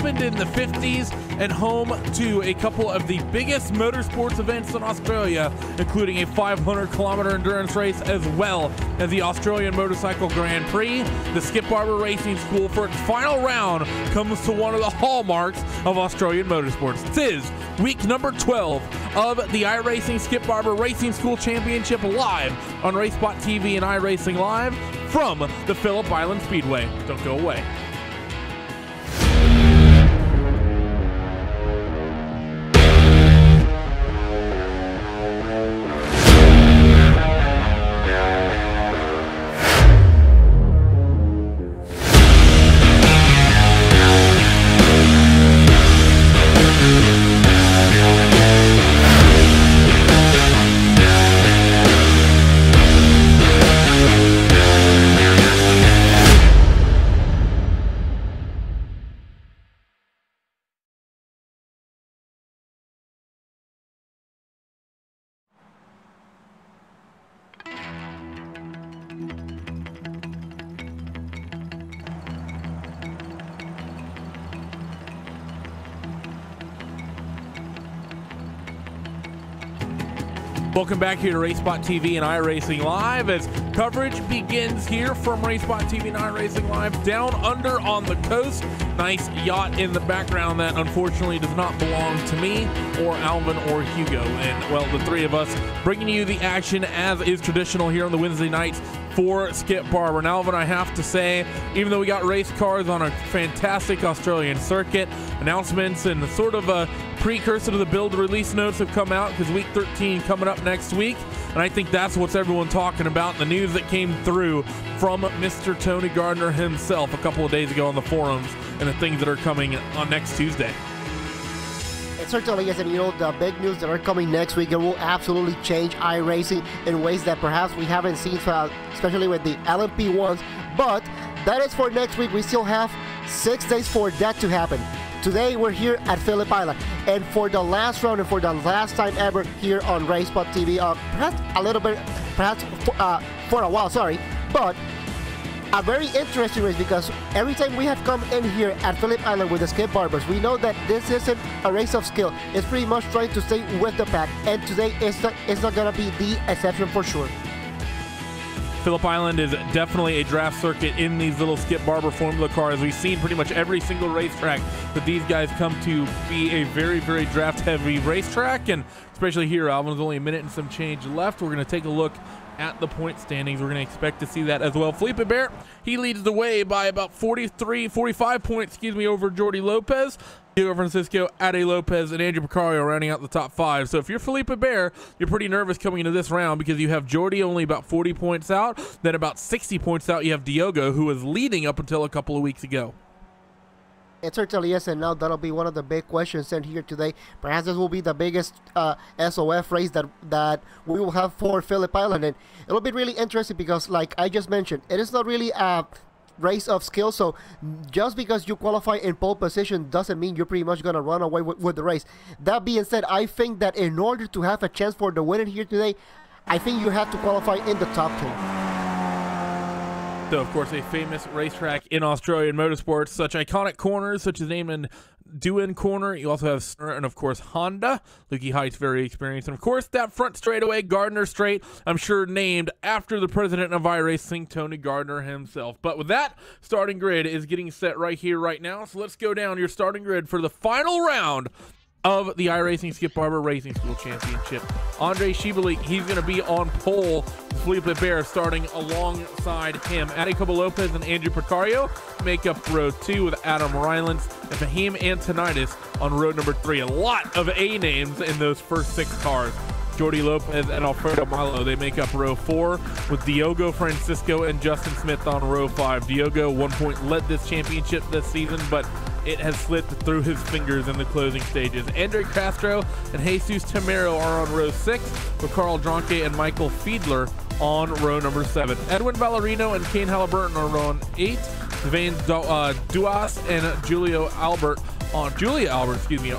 opened in the 50s and home to a couple of the biggest motorsports events in Australia, including a 500-kilometer endurance race as well as the Australian Motorcycle Grand Prix. The Skip Barber Racing School, for its final round, comes to one of the hallmarks of Australian motorsports. This is week number 12 of the iRacing Skip Barber Racing School Championship, live on RaceSpot TV and iRacing Live from the Phillip Island Speedway. Don't go away. Welcome back here to RaceSpot TV and iRacing Live as coverage begins here from RaceSpot TV and iRacing Live down under on the coast. Nice yacht in the background that unfortunately does not belong to me or Alvin or Hugo. And, well, the three of us bringing you the action as is traditional here on the Wednesday nights for Skip Barber. And Alvin, I have to say, even though we got race cars on a fantastic Australian circuit, announcements and sort of a precursor to the build release notes have come out, because week 13 coming up next week, and I think that's what's everyone talking about. The news that came through from Mr. Tony Gardner himself a couple of days ago on the forums, and the things that are coming on next Tuesday. It certainly is, and you know, the big news that are coming next week, it will absolutely change iRacing in ways that perhaps we haven't seen, especially with the LMP ones, but that is for next week. We still have 6 days for that to happen. Today we're here at Phillip Island, and for the last round and for the last time ever here on RaceSpot TV, perhaps a little bit, perhaps for a while, sorry, but a very interesting race, because every time we have come in here at Phillip Island with the Skip Barbers, we know that this isn't a race of skill. It's pretty much trying to stay with the pack, and today it's not going to be the exception for sure. Phillip Island is definitely a draft circuit in these little Skip Barber formula cars. We've seen pretty much every single racetrack that these guys come to be a very, very draft-heavy racetrack, and especially here, Alvin, there's only a minute and some change left. We're going to take a look at the point standings. We're going to expect to see that as well. Phillip Barber, he leads the way by about 45 points, over Jordi Lopez. Diego Francisco, Ade Lopez, and Andrew Picario rounding out the top 5. So if you're Phillip Barber, you're pretty nervous coming into this round, because you have Jordi only about 40 points out. Then about 60 points out, you have Diogo, who was leading up until a couple of weeks ago. It certainly is, and now that'll be one of the big questions sent here today. Perhaps this will be the biggest SOF race that we will have for Phillip Island, and it'll be really interesting because, like I just mentioned, it is not really a race of skill. So just because you qualify in pole position doesn't mean you're pretty much going to run away with the race. That being said, I think that in order to have a chance for the winner here today, I think you have to qualify in the top 10. So, of course, a famous racetrack in Australian motorsports, such iconic corners such as Eamon Doohan Corner. You also have, and of course, Honda. Lukey Height's very experienced. And, of course, that front straightaway, Gardner Straight, I'm sure named after the president of iRacing, Tony Gardner himself. But with that, starting grid is getting set right here, right now. So let's go down your starting grid for the final round of the iRacing Skip Barber Racing School Championship. Andre Shibalik, he's going to be on pole. Phillip Barber starting alongside him. Jacobo Lopez and Andrew Picario make up row 2 with Adam Rylance and Fahim Antonitis on row number 3. A lot of A names in those first 6 cars. Jordi Lopez and Alfredo Malo, they make up row 4 with Diogo Francisco and Justin Smith on row 5. Diogo, 1 point, led this championship this season, but it has slipped through his fingers in the closing stages. Andre Castro and Jesus Tamero are on row 6 with Carl Dronke and Michael Fiedler on row number 7. Edwin Ballerino and Kane Halliburton are on 8. Vane Duas and Julia Albert are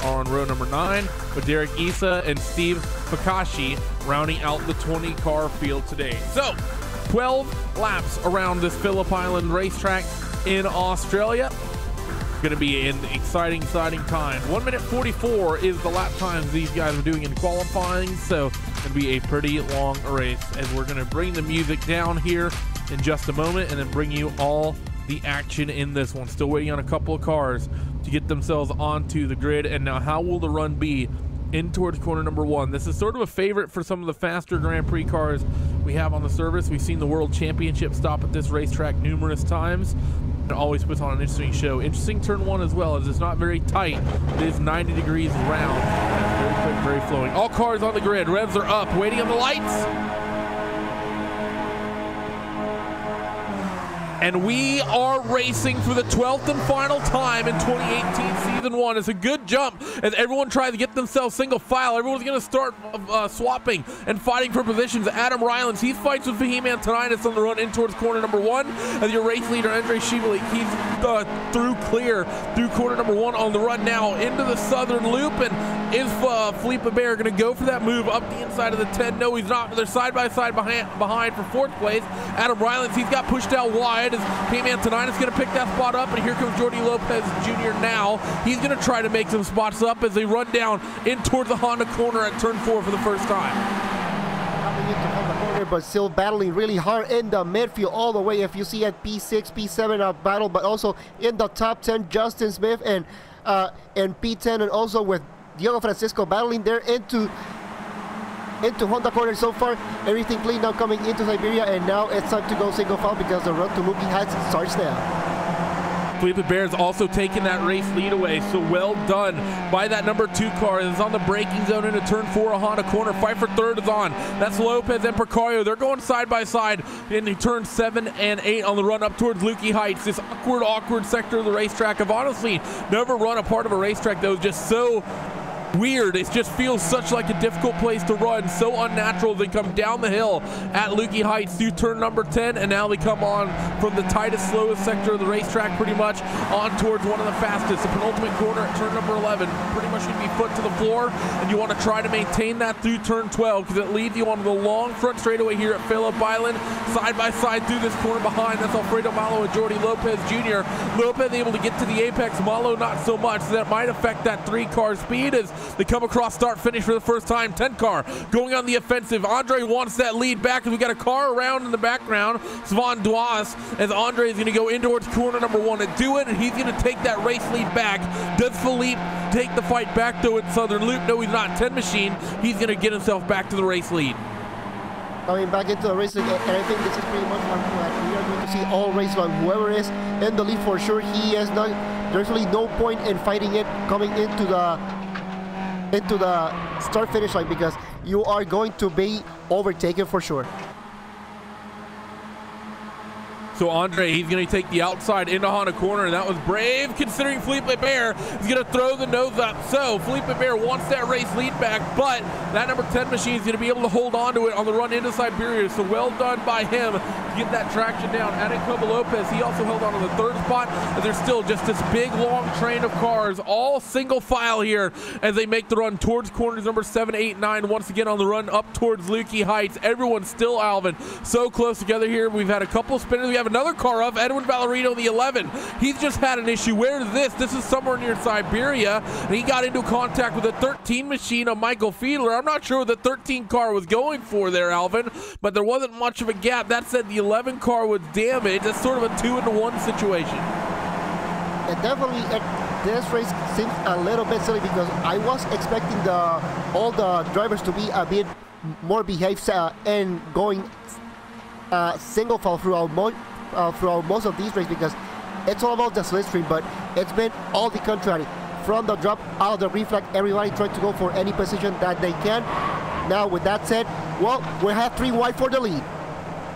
on row number 9, with Derek Issa and Steve Fakashi rounding out the 20-car field today. So, 12 laps around this Phillip Island racetrack in Australia. Going to be an exciting time. 1 minute 44 is the lap times these guys are doing in qualifying, so it's going to be a pretty long race. As we're going to bring the music down here in just a moment and then bring you all the action in this one. Still waiting on a couple of cars to get themselves onto the grid. And now, how will the run be in towards corner number 1? This is sort of a favorite for some of the faster Grand Prix cars we have on the service. We've seen the World Championship stop at this racetrack numerous times. It always puts on an interesting show. Interesting turn 1 as well, as it's not very tight. It is 90 degrees round. Very quick, very flowing. All cars on the grid. Revs are up, waiting on the lights. And we are racing for the 12th and final time in 2018 Season 1. It's a good jump as everyone tries to get themselves single file. Everyone's going to start swapping and fighting for positions. Adam Rylance, he fights with Fahim Antonitis on the run in towards corner number 1. As your race leader, Andre Shibalik, he's through clear through corner number 1 on the run now into the southern loop. And is Phillip going to go for that move up the inside of the 10? No, he's not. They're side by side behind for 4th place. Adam Rylance, he's got pushed out wide. Is Fahim Antonitis going to pick that spot up? And here comes Jordi Lopez Jr. now. He's going to try to make some spots up as they run down in towards the Honda corner at turn 4 for the first time. Coming into Honda corner, but still battling really hard in the midfield all the way. If you see at P6, P7 battle, but also in the top 10, Justin Smith and P10, and also with Diego Francisco battling there into Honda corner. So far, everything clean now coming into Siberia, and now it's time to go single file because the run to Mookie Heights starts now. Phillip Bear's also taking that race lead away, so well done by that number 2 car. It's on the braking zone into turn 4 of Honda corner. Fight for 3rd is on. That's Lopez and Precario. They're going side by side in turn 7 and 8 on the run up towards Lukey Heights. This awkward sector of the racetrack. I've honestly never run a part of a racetrack that was just so weird. It just feels such like a difficult place to run, so unnatural. They come down the hill at Lukey Heights through turn number 10, and now they come on from the tightest, slowest sector of the racetrack pretty much on towards one of the fastest. The penultimate corner at turn number 11 pretty much going to be foot to the floor, and you want to try to maintain that through turn 12 because it leads you onto the long front straightaway here at Phillip Island. Side by side through this corner behind, that's Alfredo Malo and Jordi Lopez Jr. Lopez able to get to the apex, Malo not so much, so that might affect that 3-car speed as they come across start finish for the first time. 10 car going on the offensive. Andre wants that lead back, and we got a car around in the background, Svan Duas, as Andre is going to go in towards corner number 1 and do it, and he's going to take that race lead back. Does Philippe take the fight back though at southern loop? No, he's not. 10 machine, he's going to get himself back to the race lead. Coming back into the race lead, and I think this is pretty much what we are going to see all race long. Whoever is in the lead for sure, he is not. There's really no point in fighting it coming into the start finish line because you are going to be overtaken for sure. So Andre, he's going to take the outside into Honda corner, and that was brave considering Philippe Bear is going to throw the nose up. So Philippe Bear wants that race lead back, but that number 10 machine is going to be able to hold on to it on the run into Siberia. So well done by him to get that traction down. Adecobo Lopez, he also held on to the 3rd spot, and there's still just this big long train of cars, all single file here as they make the run towards corners number 7, 8, 9. Once again on the run up towards Lukey Heights. Everyone's still, Alvin, so close together here. We've had a couple spinners. We have another car up, Edwin Ballerino, the 11. He's just had an issue. Where is this? This is somewhere near Siberia, and he got into contact with a 13 machine of Michael Fiedler. I'm not sure what the 13 car was going for there, Alvin, but there wasn't much of a gap. That said, the 11 car was damaged. That's sort of a 2-into-1 situation. And definitely, this race seems a little bit silly because I was expecting all the drivers to be a bit more behaved and going single file throughout most of these races because it's all about the slipstream, but it's been all the contrary. From the drop out of the reflag, everybody trying to go for any position that they can. Now, with that said, well, we have 3 wide for the lead.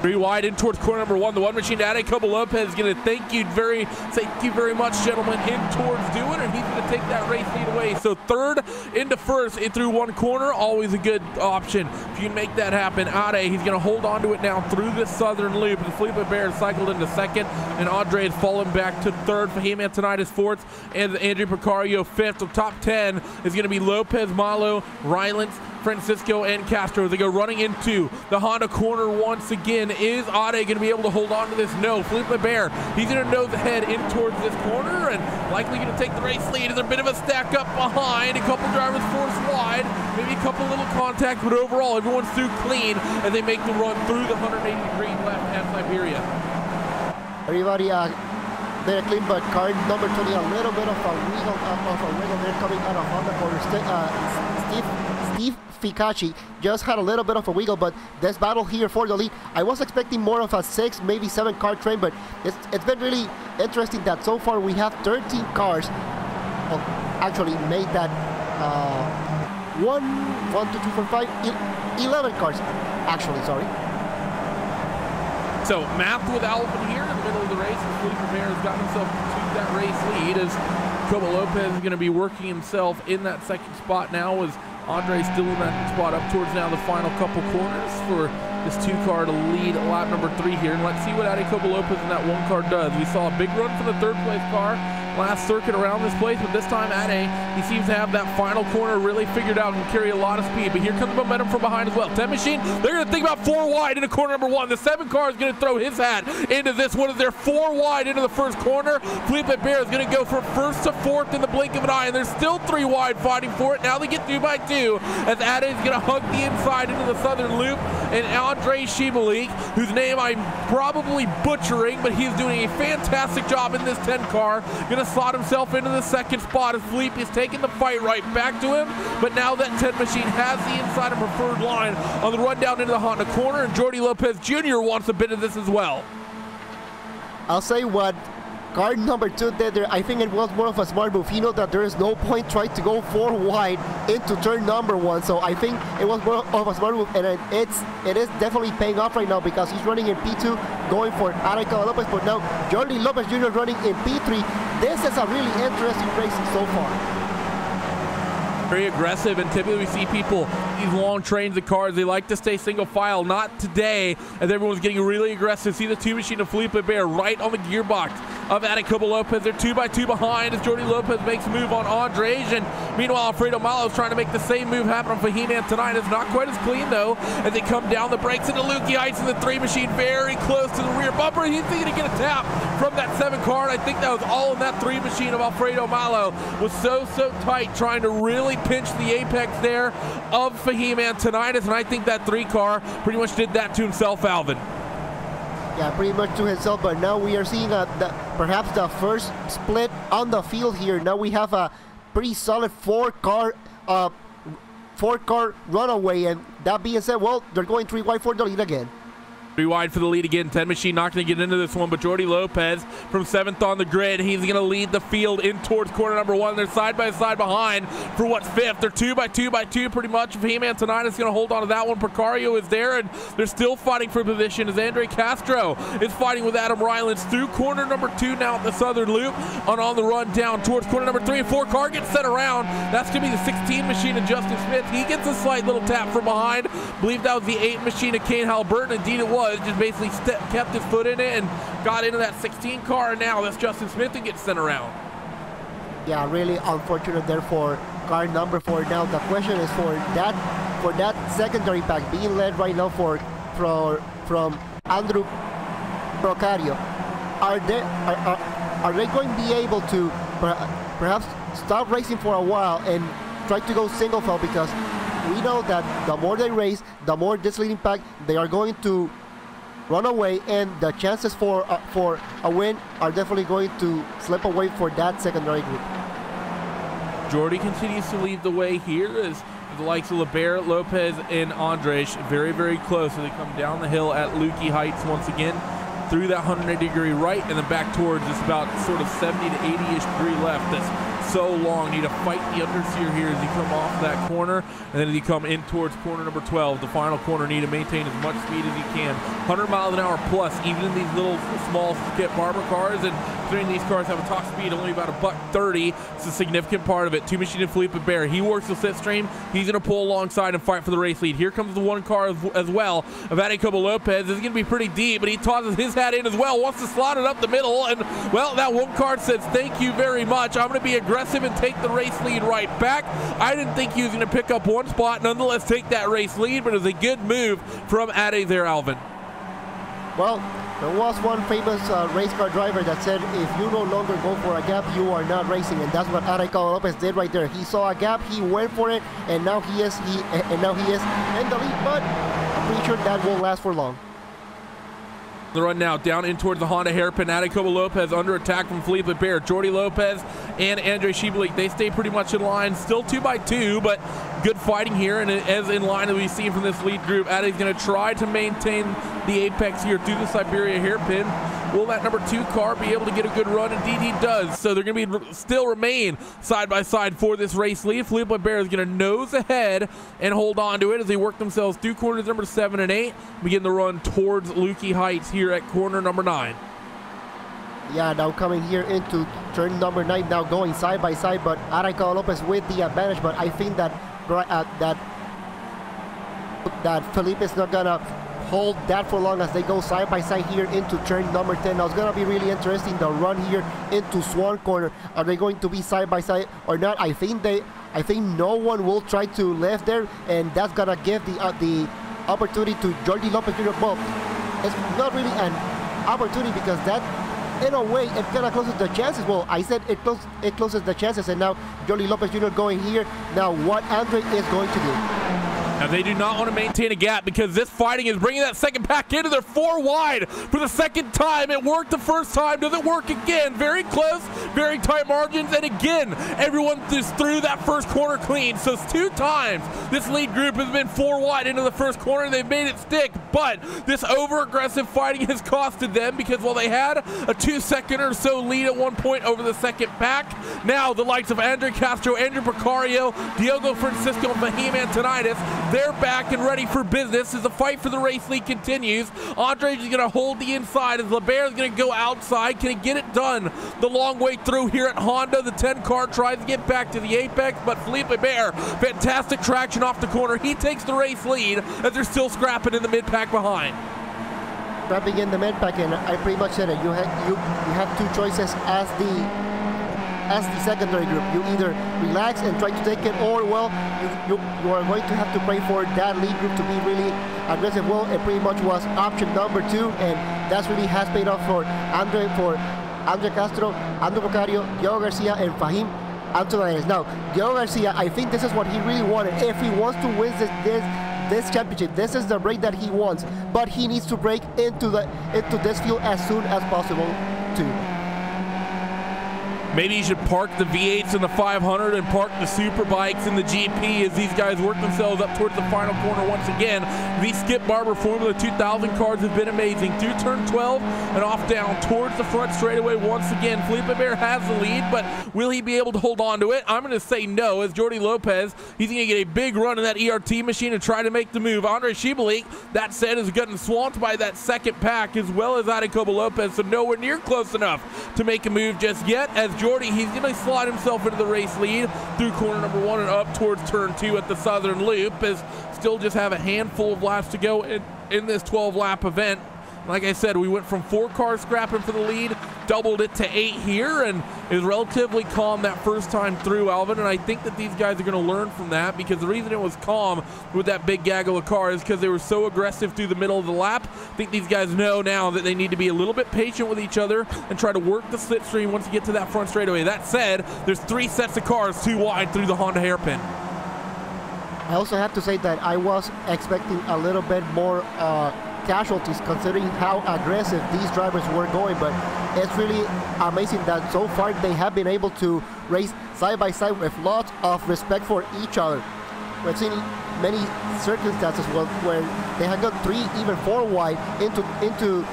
3 wide in towards corner number 1. The 1 machine, Adecobo Lopez, is going to thank you very much, gentlemen, in towards doing, and he's going to take that race lead away. So 3rd into 1st in through 1 corner, always a good option if you can make that happen. Ade, he's going to hold on to it now through the southern loop. And Philippe Bear cycled into 2nd, and Andre has fallen back to 3rd. Fahim Antonitis 4th, and Andrew Precario 5th. The top 10 is going to be Lopez, Malo, Rylance, Francisco and Castro. They go running into the Honda corner once again. Is Ade going to be able to hold on to this? No. Phillip Barber, he's going to nose ahead in towards this corner and likely going to take the race lead. There's a bit of a stack up behind. A couple drivers forced wide. Maybe a couple little contacts, but overall everyone's through clean as they make the run through the 180-degree left at Siberia. Everybody they're clean, but car number 20 a little bit of a wiggle there coming out of Honda corner. Steve Ficacci just had a little bit of a wiggle, but this battle here for the lead, I was expecting more of a 6, maybe 7 car train, but it's been really interesting that so far we have 13 cars. Well, actually made that 11 cars. Actually, sorry. So math with Alvin here in the middle of the race. Phillip Barber has gotten himself to that race lead as Cobo Lopez is going to be working himself in that second spot now, as Andre still in that spot up towards now the final couple corners for this 2-car to lead lap number 3 here. And let's see what Ade Cobo Lopez in that 1-car does. We saw a big run for the 3rd place car last circuit around this place, but this time Ade, he seems to have that final corner really figured out and carry a lot of speed. But here comes momentum from behind as well. 10 Machine, they're going to think about 4 wide into corner number 1. The 7 car is going to throw his hat into this one as they're 4 wide into the first corner. Phillip Barber is going to go from 1st to 4th in the blink of an eye, and there's still 3 wide fighting for it. Now they get 2 by 2 as Ade is going to hug the inside into the southern loop, and Andre Shibalik, whose name I'm probably butchering, but he's doing a fantastic job in this 10 car, going to slot himself into the second spot as Phillip is taking the fight right back to him. But now that 10 Machine has the inside and preferred line on the run down into the Honda corner, and Jordi Lopez Jr. wants a bit of this as well. I'll say what car number 2 did there. I think it was more of a smart move. He knows that there is no point trying to go 4 wide into turn number 1. So I think it was more of a smart move, and it is definitely paying off right now because he's running in P2, going for Ade Cobo Lopez. But now Jordi Lopez Jr. running in P3. This is a really interesting race so far. Very aggressive, and typically we see people, these long trains of cars, they like to stay single file. Not today, as everyone's getting really aggressive. See the 2 Machine of Phillip Barber right on the gearbox of Ade Cobo Lopez. They're 2 by 2 behind as Jordi Lopez makes a move on Andres, and meanwhile Alfredo Malo is trying to make the same move happen on Fahiman tonight. It's not quite as clean though as they come down the brakes into Lukey Heights, and the 3 Machine very close to the rear bumper. He's going to get a tap from that 7 car, and I think that was all in that 3 Machine of Alfredo Malo. Was so tight, trying to really pinch the apex there of Fahiman tonight, and I think that 3 car pretty much did that to himself, Alvin. Yeah, pretty much to himself, but now we are seeing perhaps the first split on the field here. Now we have a pretty solid 4-car runaway, and that being said, well, they're going 3 wide for the lead again. 3 wide for the lead again. 10 Machine not going to get into this one, but Jordi Lopez from 7th on the grid. He's going to lead the field in towards corner number 1. They're side by side behind for what's 5th. They're 2 by 2 by 2 pretty much. Fahiman tonight is going to hold on to that one. Precario is there, and they're still fighting for position as Andre Castro is fighting with Adam Rylands through corner number 2 now at the southern loop, on the run down towards corner number 3. 4 car gets set around. That's going to be the 16 Machine of Justin Smith. He gets a slight little tap from behind. I believe that was the 8 Machine of Kane Halliburton. Indeed it was. Just basically kept his foot in it and got into that 16 car, and now that's Justin Smith that gets sent around. Yeah, really unfortunate there for car number 4. Now the question is for that secondary pack being led right now from Andrew Precario. Are they going to be able to perhaps stop racing for a while and try to go single file, because we know that the more they race, the more this leading pack they are going to run away, and the chances for a win are definitely going to slip away for that secondary group. Jordi continues to lead the way here as the likes of Liber, Lopez, and Andres very close as they come down the hill at Lukey Heights once again, through that 180-degree right and then back towards just about sort of 70 to 80-ish degree left. That's so long. Need to fight the understeer here as you come off that corner, and then as you come in towards corner number 12, the final corner, need to maintain as much speed as you can. 100 miles an hour plus, even in these little small Skip Barber cars, and considering these cars have a top speed only about $130. It's a significant part of it. Two Machine and Phillip Bear. He works the slipstream. He's going to pull alongside and fight for the race lead. Here comes the one car as well of Jacobo Lopez. This is going to be pretty deep, but he tosses his hat in as well. Wants to slot it up the middle, and well, that one car says thank you very much. I'm going to be aggressive and take the race lead right back. I didn't think he was going to pick up one spot, nonetheless take that race lead, but it was a good move from Ade there, Alvin. Well, there was one famous race car driver that said, if you no longer go for a gap, you are not racing, and that's what Jacobo Lopez did right there. He saw a gap, he went for it, and now he is in the lead, but I'm pretty sure that won't last for long. The run now down in towards the Honda hairpin. Jacobo Lopez under attack from Phillip Bear. Jordi Lopez and Andre Shibalik, they stay pretty much in line. Still 2x2, but good fighting here. And as in line as we've seen from this lead group, Ade's going to try to maintain the apex here through the Siberia hairpin. Will that number 2 car be able to get a good run? Indeed he does. So they're going to be still remain side by side for this race lead. Phillip Bear is going to nose ahead and hold on to it as they work themselves through corners number 7 and 8. Begin the run towards Lukey Heights here at corner number 9. Yeah, now coming here into turn number 9, now going side by side, but Jacobo Lopez with the advantage. But I think that Phillip is not gonna hold that for long as they go side by side here into turn number 10. Now it's gonna be really interesting, the run here into Swan Corner. Are they going to be side by side or not? I think no one will try to left there, and that's gonna give the opportunity to Jordi Lopez Jr. Well, it's not really an opportunity because that, in a way, it kind of closes the chances. Well, I said it closes the chances, and now Jordi Lopez Jr. going here. Now what Andre is going to do. Now they do not want to maintain a gap because this fighting is bringing that second pack into. They're 4 wide for the second time. It worked the first time. Does it work again? Very close, very tight margins. And again, everyone is through that first corner clean. So it's 2 times this lead group has been 4 wide into the first corner. They've made it stick, but this over-aggressive fighting has costed them because while they had a 2-second or so lead at one point over the second pack, now the likes of Andre Castro, Andrew Picario, Diogo Francisco, and Fahim Antonitis, they're back and ready for business as the fight for the race lead continues. Andre is going to hold the inside as LeBear is going to go outside. Can he get it done the long way through here at Honda? The 10 car tries to get back to the apex, but Phillip Bear, fantastic traction off the corner. He takes the race lead as they're still scrapping in the mid-pack behind. Scrapping in the mid-pack, and I pretty much said it. You have 2 choices as the secondary group. You either relax and try to take it, or well, you are going to have to pray for that lead group to be really aggressive. Well, it pretty much was option number 2, and that's really has paid off for Andre Castro, Andrew Bocario, Diogo Garcia, and Fahim Antonides. Now, Diogo Garcia, I think this is what he really wanted. If he wants to win this championship, this is the break that he wants, but he needs to break into this field as soon as possible too. Maybe you should park the V8s in the 500 and park the super bikes in the GP as these guys work themselves up towards the final corner once again. These Skip Barber Formula 2000 cars have been amazing. Through turn 12 and off down towards the front straightaway once again. Phillip Bear has the lead, but will he be able to hold on to it? I'm going to say no, as Jordi Lopez, he's going to get a big run in that ERT machine and try to make the move. Andre Shibalik, that said, is getting swamped by that second pack as well as Jacobo Lopez, so nowhere near close enough to make a move just yet. As Jordi, he's going to slide himself into the race lead through corner number 1 and up towards turn 2 at the southern loop, as still just have a handful of laps to go in this 12-lap event. Like I said, we went from 4 cars scrapping for the lead, doubled it to 8 here, and it was relatively calm that first time through, Alvin, and I think that these guys are going to learn from that, because the reason it was calm with that big gaggle of cars is because they were so aggressive through the middle of the lap. I think these guys know now that they need to be a little bit patient with each other and try to work the slipstream once you get to that front straightaway. That said, there's 3 sets of cars 2 wide through the Honda hairpin. I also have to say that I was expecting a little bit more casualties considering how aggressive these drivers were going, but it's really amazing that so far they have been able to race side by side with lots of respect for each other. We've seen many circumstances where they have got 3, even 4 wide into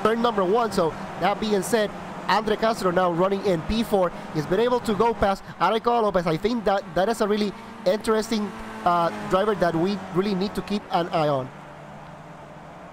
turn number 1. So that being said, Andre Castro now running in P4. He's been able to go past Jacobo Lopez. I think that is a really interesting driver that we really need to keep an eye on.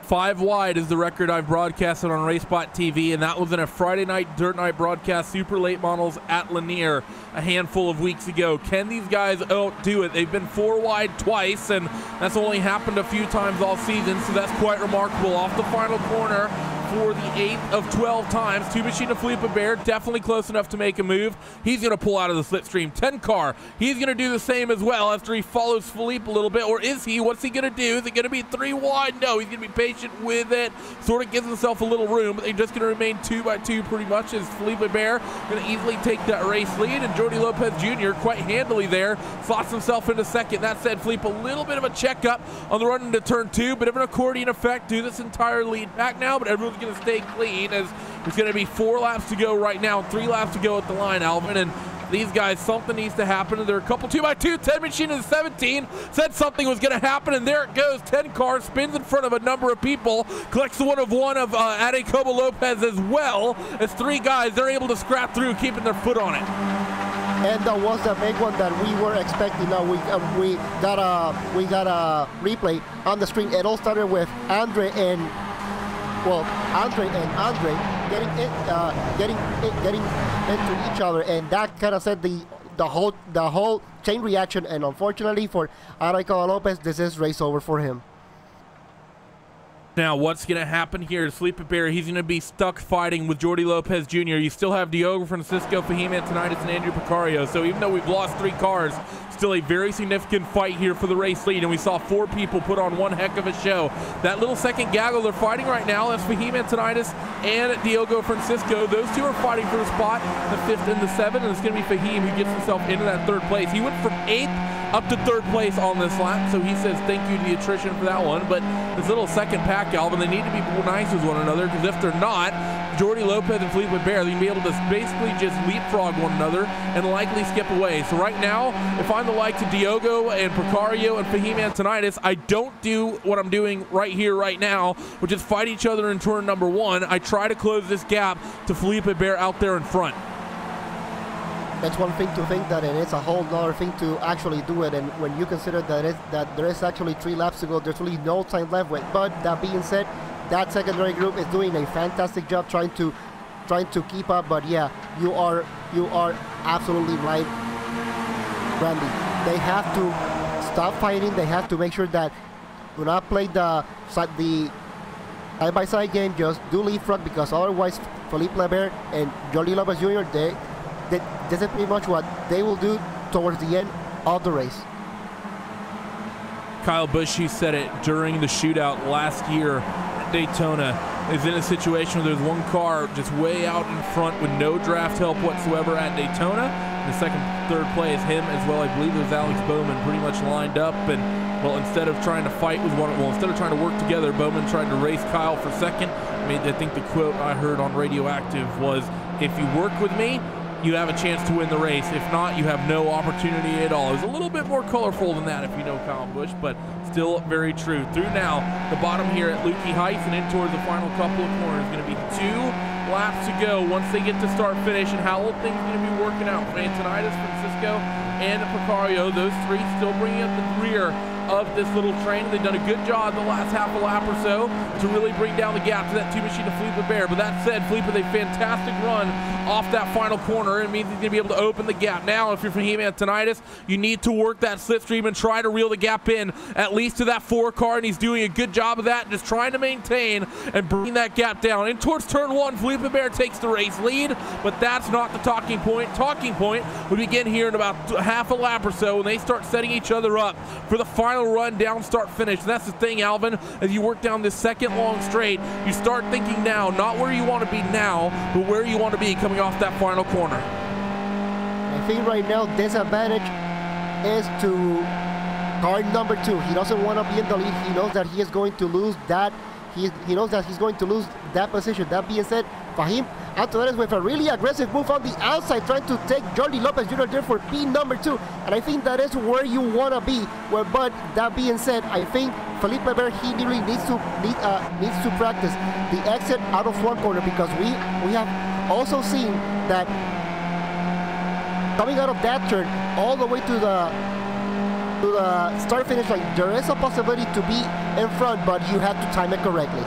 5 wide is the record I've broadcasted on RaceBot TV, and that was in a Friday night dirt night broadcast, super late models at Lanier a handful of weeks ago. Can these guys outdo it? They've been 4 wide twice, and that's only happened a few times all season, so that's quite remarkable. Off the final corner for the 8th of 12 times. Two Machine of Phillip Bear, definitely close enough to make a move. He's going to pull out of the slipstream. 10 car, he's going to do the same as well after he follows Phillip a little bit, or is he? What's he going to do? Is it going to be 3 wide? No, he's going to be patient with it. Sort of gives himself a little room, but they're just going to remain 2 by 2 pretty much, as Phillip Bear going to easily take that race lead, and Jordi Lopez Jr. quite handily there slots himself into second. That said, Phillip a little bit of a checkup on the run into turn 2, bit of an accordion effect, do this entire lead back now, but everyone's going to stay clean, as there's going to be 4 laps to go right now, 3 laps to go at the line, Alvin, and these guys, something needs to happen. They're a couple 2 by 2. 10 Machine in 17 said something was going to happen, and there it goes. 10 cars spins in front of a number of people, collects the one of Adecobo Lopez as well. As 3 guys, they're able to scrap through, keeping their foot on it. And that was the big one that we were expecting. Now we got a replay on the screen. It all started with Andre and Andre getting into each other, and that kind of set the whole chain reaction. And unfortunately for Adecobo Lopez, this is race over for him. Now, what's going to happen here is Phillip Bear, he's going to be stuck fighting with Jordi Lopez Jr. You still have Diogo Francisco, Fahim Antonitis, and Andrew Picario. So even though we've lost 3 cars, still a very significant fight here for the race lead. And we saw 4 people put on one heck of a show. That little second gaggle they're fighting right now, that's Fahim Antonitis and Diogo Francisco. Those 2 are fighting for the spot, the 5th and the 7th. And it's going to be Fahim who gets himself into that 3rd place. He went from 8th up to 3rd place on this lap, so he says thank you to the attrition for that one. But this little second pack, Alvin, they need to be nice with one another, because if they're not, Jordi Lopez and Phillip Bear, they can be able to basically just leapfrog one another and likely skip away. So right now, if I'm the likes of Diogo and Picario and Fahim Antonitis, I don't do what I'm doing right here, right now, which is fight each other in turn number 1. I try to close this gap to Phillip Bear out there in front. That's one thing to think that, and it's a whole other thing to actually do it. And when you consider that there is actually 3 laps to go, there's really no time left with. But that being said, that secondary group is doing a fantastic job trying to keep up. But yeah, you are absolutely right, Randy. They have to stop fighting. They have to make sure that do not play the side-by-side game. Just do leapfrog, because otherwise Phillip Bear and Jordi Lopez Jr. This is pretty much what they will do towards the end of the race. Kyle Busch, he said it during the shootout last year at Daytona, is in a situation where there's one car just way out in front with no draft help whatsoever at Daytona. The 2nd, 3rd place, him as well, I believe it was Alex Bowman, pretty much lined up. And well, instead of trying to fight with instead of trying to work together, Bowman tried to race Kyle for 2nd. I think the quote I heard on Radioactive was, "If you work with me, you have a chance to win the race. If not, you have no opportunity at all." It was a little bit more colorful than that if you know Kyle Busch, but still very true. Through now, the bottom here at Lukey Heights and in towards the final couple of corners. Going to be 2 laps to go once they get to start-finish, and how things going to be working out for Antonitis, Francisco, and Picario. Those 3 still bringing up the rear of this little train. They've done a good job the last half a lap or so to really bring down the gap to that 2 Machine of Phillip Bear. But that said, Phillip with a fantastic run off that final corner. It means he's going to be able to open the gap. Now, if you're Fahim Antonitis, you need to work that slipstream and try to reel the gap in at least to that 4 car, and he's doing a good job of that, just trying to maintain and bring that gap down. In towards turn 1, Phillip Bear takes the race lead, but that's not the talking point. Talking point would begin here in about half a lap or so when they start setting each other up for the final run down, start, finish. And that's the thing, Alvin, as you work down this 2nd long straight, you start thinking now, not where you want to be now, but where you want to be coming off that final corner. I think right now disadvantage is to car number 2. He doesn't want to be in the lead. He knows that he is going to lose that. He knows that he's going to lose that position. That being said, Fahim Antonitis with a really aggressive move on the outside, trying to take Jordi Lopez Jr. there for P number 2. And I think that is where you want to be. Well, but that being said, I think Phillip Bear, he really needs to practice the exit out of one corner, because we have also seen that coming out of that turn all the way to the to the start finish line, there is a possibility to be in front, but you have to time it correctly.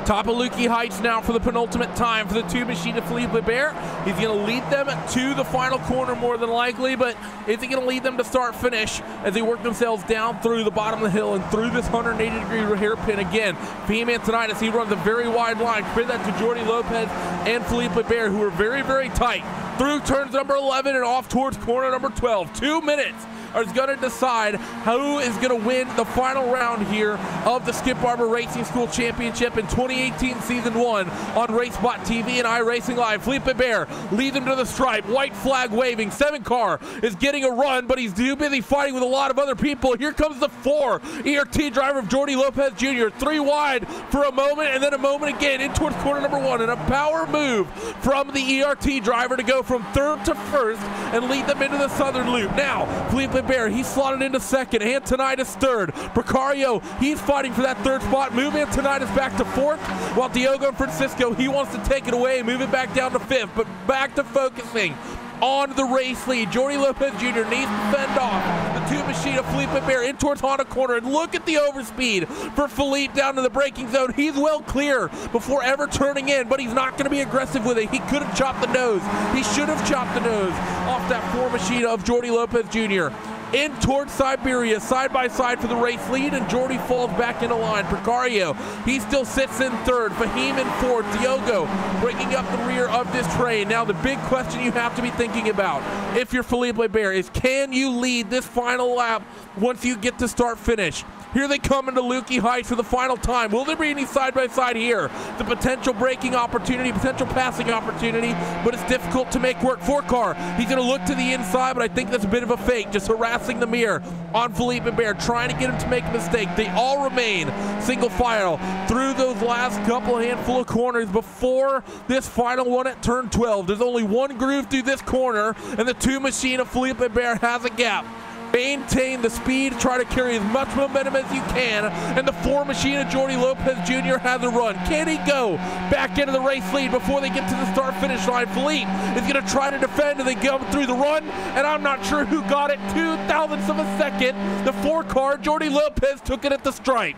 Top of Lukey Heights now for the penultimate time for the two machine of Phillip Bear. He's going to lead them to the final corner more than likely, but is he going to lead them to start finish as they work themselves down through the bottom of the hill and through this 180-degree hairpin again? Fahim Antonitis, he runs a very wide line. Compare that to Jordi Lopez and Phillip Bear, who are very, very tight. Through turns number 11 and off towards corner number 12. 2 minutes is going to decide who is going to win the final round here of the Skip Barber Racing School Championship in 2018 Season 1 on RaceBot TV and iRacing Live. Phillip Bear leads him to the stripe, white flag waving. 7 car is getting a run, but he's too busy fighting with a lot of other people. Here comes the 4 ERT driver of Jordi Lopez Jr. 3 wide for a moment, and then a moment again in towards corner number 1, and a power move from the ERT driver to go from 3rd to 1st and lead them into the southern loop. Now, Phillip Bear, he's slotted into 2nd. Antonitis 3rd. Precario, he's fighting for that 3rd spot. Move Antonitis back to 4th, while Diogo Francisco, he wants to take it away and move it back down to 5th, but back to focusing on the race lead. Jordi Lopez Jr. needs to fend off the two machine of Phillip Bear in towards Honda corner, and look at the overspeed for Philippe down to the braking zone. He's well clear before ever turning in, but he's not going to be aggressive with it. He could have chopped the nose. He should have chopped the nose off that 4 machine of Jordi Lopez Jr. in towards Siberia, side by side for the race lead, and Jordi falls back into line. Precario, he still sits in 3rd. Fahim in 4th. Diogo breaking up the rear of this train. Now the big question you have to be thinking about, if you're Phillip Bear, is can you lead this final lap once you get to start finish? Here they come into Lukey Heights for the final time. Will there be any side-by-side here? The potential braking opportunity, potential passing opportunity, but it's difficult to make work. 4 car, he's going to look to the inside, but I think that's a bit of a fake, just harassing the mirror on Phillip Bear, trying to get him to make a mistake. They all remain single file through those last couple handful of corners before this final one at turn 12. There's only one groove through this corner, and the 2 machine of Phillip Bear has a gap. Maintain the speed, try to carry as much momentum as you can, and the 4 machine of Jordi Lopez Jr. has a run. Can he go back into the race lead before they get to the start-finish line? Philippe is going to try to defend, and they go through the run, and I'm not sure who got it. 0.02 of a second. The 4 car, Jordi Lopez, took it at the stripe.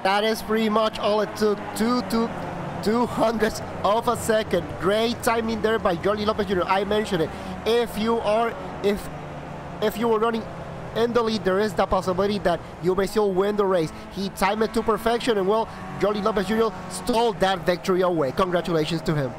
That is pretty much all it took. 2/200ths of a second. Great timing there by Jordi Lopez Jr. I mentioned it. If you were running in the lead, there is the possibility that you may still win the race. He timed it to perfection, and well, Jordi Lopez Jr. stole that victory away. Congratulations to him.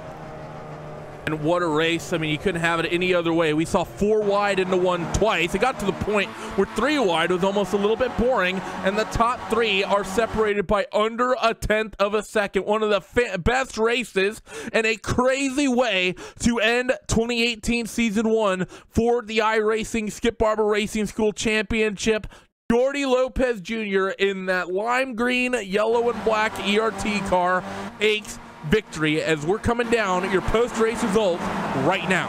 And what a race. I mean, you couldn't have it any other way. We saw 4 wide into 1 twice. It got to the point where 3 wide was almost a little bit boring, and the top 3 are separated by under 1/10 of a second. One of the best races and a crazy way to end 2018 Season 1 for the iRacing Skip Barber Racing School Championship. Jordi Lopez Jr. in that lime green, yellow, and black ERT car aches victory as we're coming down at your post-race results right now.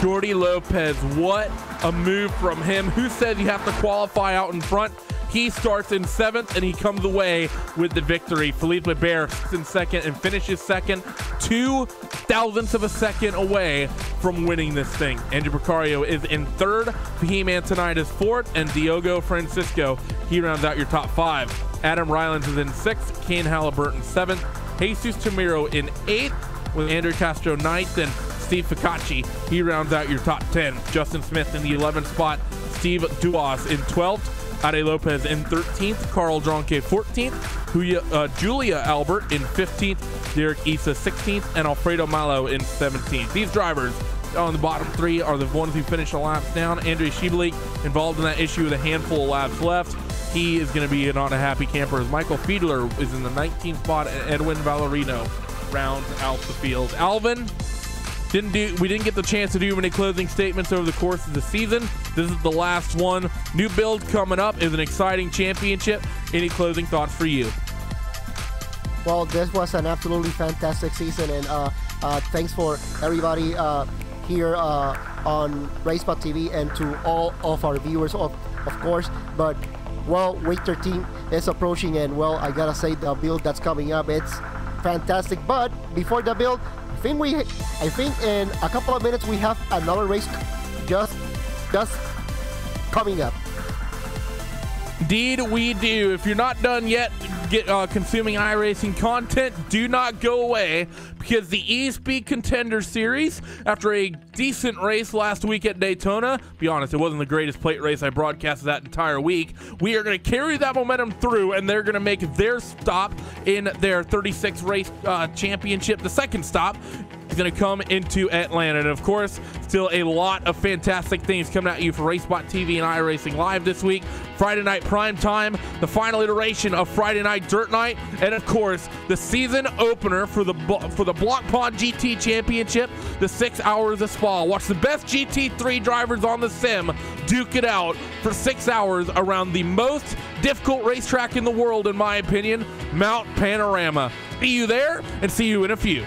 Jordi Lopez, what a move from him. Who says you have to qualify out in front? He starts in 7th, and he comes away with the victory. Phillip Bear in 2nd and finishes 2nd, 0.02 of a second away from winning this thing. Andrew Precario is in 3rd, Fahim Antonitis 4th, and Diogo Francisco, he rounds out your top 5. Adam Rylands is in 6th, Kane Halliburton 7th, Jesus Tamiro in 8th, with Andrew Castro 9th, and Steve Ficacci, he rounds out your top 10. Justin Smith in the 11th spot, Steve Duas in 12th, Ade Lopez in 13th, Carl Dronke 14th, Julia Albert in 15th, Derek Issa 16th, and Alfredo Malo in 17th. These drivers on the bottom 3 are the ones who finish the laps down. Andrei Shibalik involved in that issue with a handful of laps left. He is going to be not a happy camper as Michael Fiedler is in the 19th spot, and Edwin Valerino rounds out the field. Alvin, we didn't get the chance to do many closing statements over the course of the season. This is the last one. New build coming up is an exciting championship. Any closing thoughts for you? Well, this was an absolutely fantastic season, and thanks for everybody here on RaceBot TV, and to all of our viewers, of course. But well, week 13 is approaching, and well, I gotta say the build that's coming up, it's fantastic. But before the build, I think in a couple of minutes we have another race just coming up. Indeed, we do. If you're not done yet consuming iRacing content, do not go away, because the eSpeed Contender Series, after a decent race last week at Daytona, be honest, it wasn't the greatest plate race I broadcasted that entire week, we are going to carry that momentum through, and they're going to make their stop in their 36 race championship. The second stop is going to come into Atlanta. And of course, still a lot of fantastic things coming at you for RaceBot TV and iRacing Live this week. Friday night prime time, the final iteration of Friday night Dirt Night, and of course the season opener for the Block Pond GT Championship, the 6 hours of Spa. Watch the best GT3 drivers on the sim duke it out for 6 hours around the most difficult racetrack in the world, in my opinion, Mount Panorama. See you there, and see you in a few.